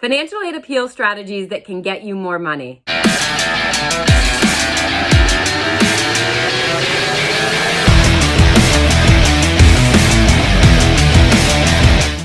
Financial aid appeal strategies that can get you more money.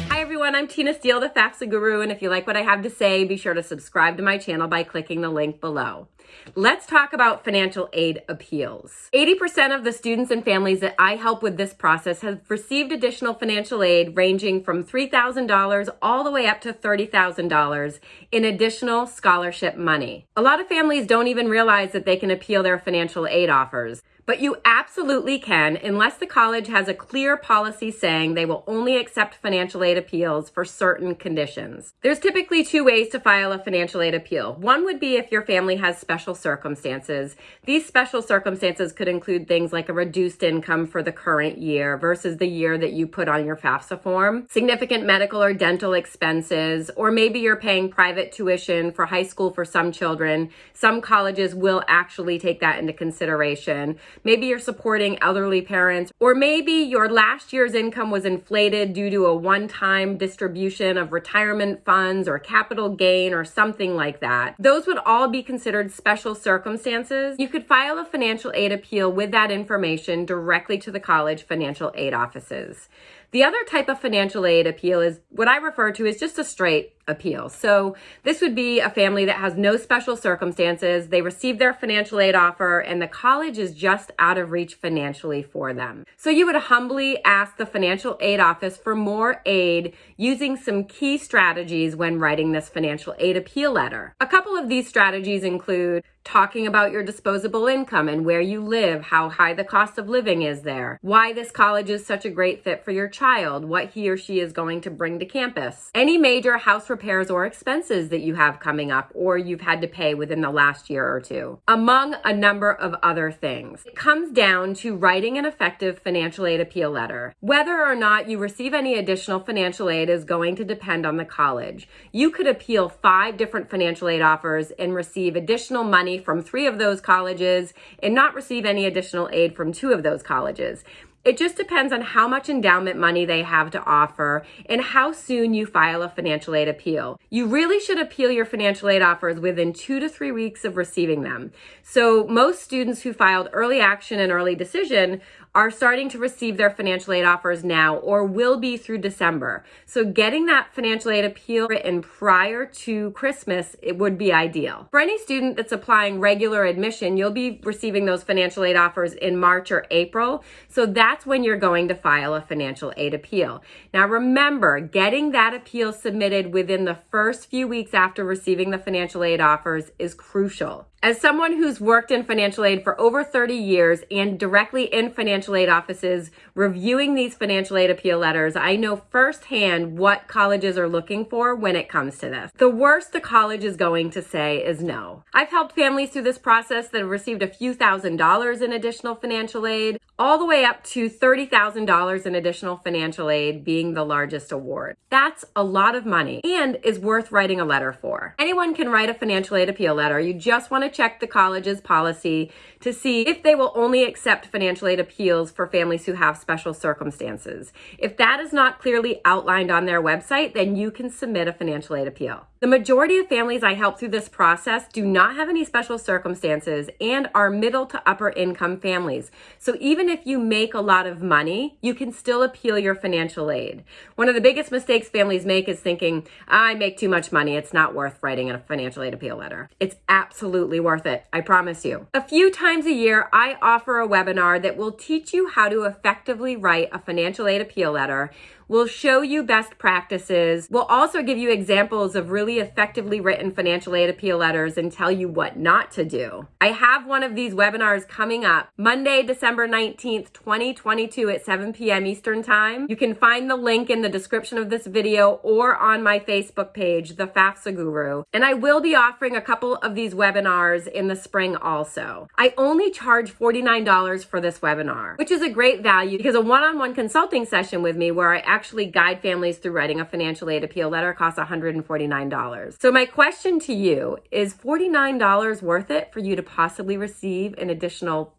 Hi everyone, I'm Tina Steele, the FAFSA Guru, and if you like what I have to say, be sure to subscribe to my channel by clicking the link below. Let's talk about financial aid appeals. 80% of the students and families that I help with this process have received additional financial aid ranging from $3,000 all the way up to $30,000 in additional scholarship money. A lot of families don't even realize that they can appeal their financial aid offers. But you absolutely can, unless the college has a clear policy saying they will only accept financial aid appeals for certain conditions. There's typically two ways to file a financial aid appeal. One would be if your family has special circumstances. These special circumstances could include things like a reduced income for the current year versus the year that you put on your FAFSA form, significant medical or dental expenses, or maybe you're paying private tuition for high school for some children. Some colleges will actually take that into consideration. Maybe you're supporting elderly parents, or maybe your last year's income was inflated due to a one-time distribution of retirement funds or capital gain or something like that. Those would all be considered special circumstances. You could file a financial aid appeal with that information directly to the college financial aid offices. The other type of financial aid appeal is what I refer to as just a straight appeal. So this would be a family that has no special circumstances. They receive their financial aid offer and the college is just out of reach financially for them. So you would humbly ask the financial aid office for more aid using some key strategies when writing this financial aid appeal letter. A couple of these strategies include talking about your disposable income and where you live, how high the cost of living is there, why this college is such a great fit for your child, what he or she is going to bring to campus, any major house repairs or expenses that you have coming up or you've had to pay within the last year or two, among a number of other things. It comes down to writing an effective financial aid appeal letter. Whether or not you receive any additional financial aid is going to depend on the college. You could appeal 5 different financial aid offers and receive additional money from 3 of those colleges and not receive any additional aid from 2 of those colleges. It just depends on how much endowment money they have to offer and how soon you file a financial aid appeal. You really should appeal your financial aid offers within 2 to 3 weeks of receiving them. So most students who filed early action and early decision are starting to receive their financial aid offers now or will be through December. So getting that financial aid appeal written prior to Christmas, it would be ideal. For any student that's applying regular admission, you'll be receiving those financial aid offers in March or April. So that's when you're going to file a financial aid appeal. Now remember, getting that appeal submitted within the first few weeks after receiving the financial aid offers is crucial. As someone who's worked in financial aid for over 30 years and directly in financial aid offices reviewing these financial aid appeal letters, I know firsthand what colleges are looking for when it comes to this. The worst the college is going to say is no. I've helped families through this process that have received a few $1,000s in additional financial aid, all the way up to $30,000 in additional financial aid being the largest award. That's a lot of money and is worth writing a letter for. Anyone can write a financial aid appeal letter. You just want to check the college's policy to see if they will only accept financial aid appeals for families who have special circumstances. If that is not clearly outlined on their website, then you can submit a financial aid appeal. The majority of families I help through this process do not have any special circumstances and are middle to upper income families. So even if you make a lot of money, you can still appeal your financial aid. One of the biggest mistakes families make is thinking, I make too much money, it's not worth writing a financial aid appeal letter. It's absolutely worth it, I promise you. A few times a year, I offer a webinar that will teach you how to effectively write a financial aid appeal letter. We'll show you best practices. We'll also give you examples of really effectively written financial aid appeal letters and tell you what not to do. I have one of these webinars coming up Monday, December 19th, 2022 at 7 p.m. Eastern Time. You can find the link in the description of this video or on my Facebook page, The FAFSA Guru. And I will be offering a couple of these webinars in the spring also. I only charge $49 for this webinar, which is a great value because a one-on-one consulting session with me where I actually guide families through writing a financial aid appeal letter costs $149. So my question to you is $49 worth it for you to possibly receive an additional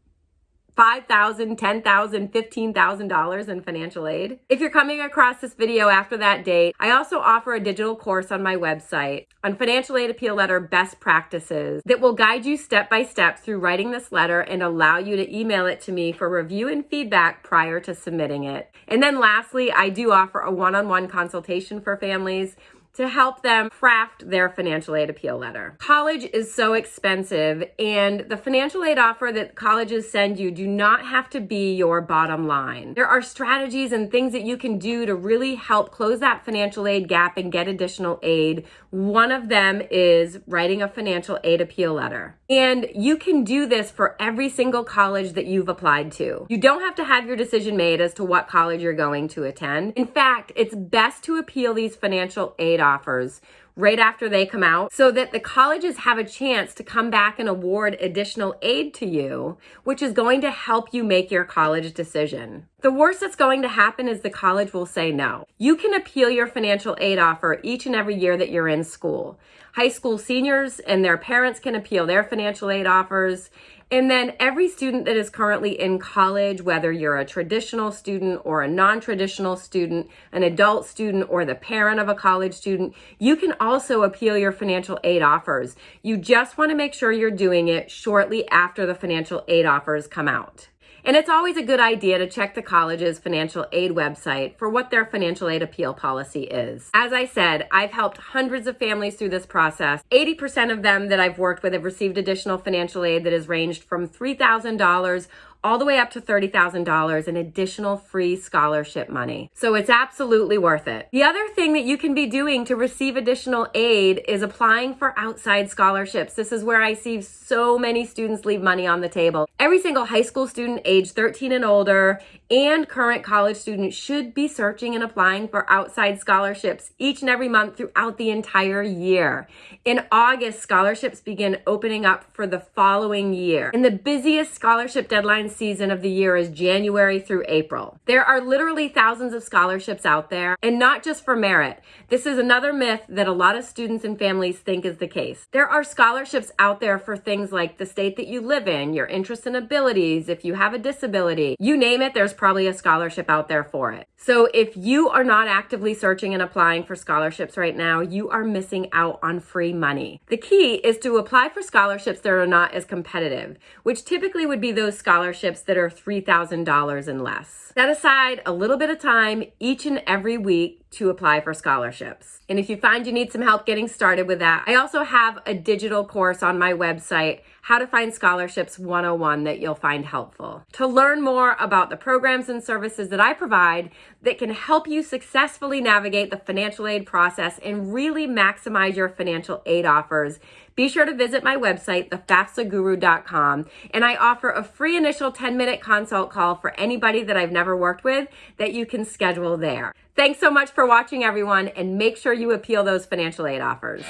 $5,000, $10,000, $15,000 in financial aid? If you're coming across this video after that date, I also offer a digital course on my website on financial aid appeal letter best practices that will guide you step by step through writing this letter and allow you to email it to me for review and feedback prior to submitting it. And then lastly, I do offer a one-on-one consultation for families to help them craft their financial aid appeal letter. College is so expensive, and the financial aid offer that colleges send you do not have to be your bottom line. There are strategies and things that you can do to really help close that financial aid gap and get additional aid. One of them is writing a financial aid appeal letter. And you can do this for every single college that you've applied to. You don't have to have your decision made as to what college you're going to attend. In fact, it's best to appeal these financial aid offers right after they come out so that the colleges have a chance to come back and award additional aid to you, which is going to help you make your college decision. The worst that's going to happen is the college will say no. You can appeal your financial aid offer each and every year that you're in school. High school seniors and their parents can appeal their financial aid offers. And then every student that is currently in college, whether you're a traditional student or a non-traditional student, an adult student, or the parent of a college student, you can also appeal your financial aid offers. You just want to make sure you're doing it shortly after the financial aid offers come out. And it's always a good idea to check the college's financial aid website for what their financial aid appeal policy is. As I said, I've helped hundreds of families through this process. 80% of them that I've worked with have received additional financial aid that has ranged from $3,000 all the way up to $30,000 in additional free scholarship money. So it's absolutely worth it. The other thing that you can be doing to receive additional aid is applying for outside scholarships. This is where I see so many students leave money on the table. Every single high school student age 13 and older and current college student should be searching and applying for outside scholarships each and every month throughout the entire year. In August, scholarships begin opening up for the following year. And the busiest scholarship deadline season of the year is January through April. There are literally thousands of scholarships out there, and not just for merit. This is another myth that a lot of students and families think is the case. There are scholarships out there for things like the state that you live in, your interests and abilities, if you have a disability, you name it, there's probably a scholarship out there for it. So if you are not actively searching and applying for scholarships right now, you are missing out on free money. The key is to apply for scholarships that are not as competitive, which typically would be those scholarships that are $3,000 and less. Set aside a little bit of time each and every week to apply for scholarships. And if you find you need some help getting started with that, I also have a digital course on my website, How to Find Scholarships 101, that you'll find helpful. To learn more about the programs and services that I provide that can help you successfully navigate the financial aid process and really maximize your financial aid offers, be sure to visit my website, thefafsaguru.com, and I offer a free initial 10-minute consult call for anybody that I've never worked with that you can schedule there. Thanks so much for watching, everyone, and make sure you appeal those financial aid offers.